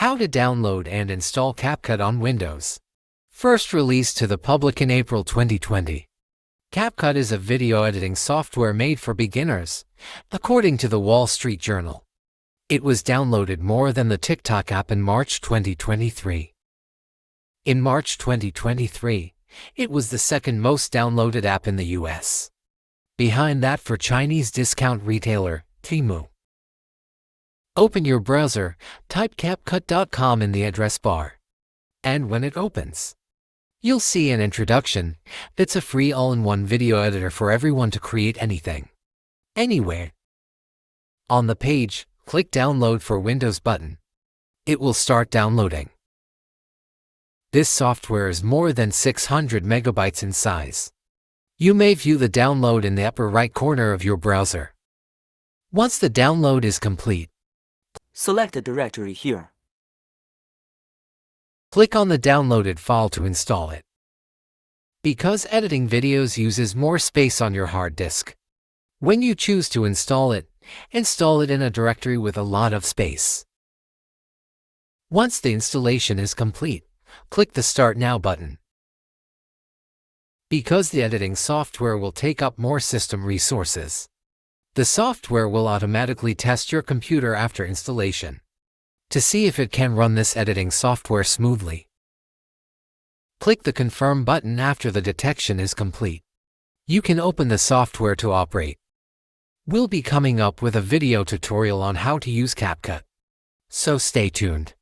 How to download and install CapCut on Windows. First released to the public in April 2020. CapCut is a video editing software made for beginners, according to the Wall Street Journal. It was downloaded more than the TikTok app in March 2023. In March 2023, it was the second most downloaded app in the US. Behind that for Chinese discount retailer, Temu. Open your browser, type CapCut.com in the address bar. And when it opens, you'll see an introduction. It's a free all-in-one video editor for everyone to create anything, anywhere. On the page, click Download for Windows button. It will start downloading. This software is more than 600 megabytes in size. You may view the download in the upper right corner of your browser. Once the download is complete, select the directory here. Click on the downloaded file to install it. Because editing videos uses more space on your hard disk, when you choose to install it in a directory with a lot of space. Once the installation is complete, click the Start Now button. Because the editing software will take up more system resources, the software will automatically test your computer after installation to see if it can run this editing software smoothly. Click the Confirm button after the detection is complete. You can open the software to operate. We'll be coming up with a video tutorial on how to use CapCut, so stay tuned.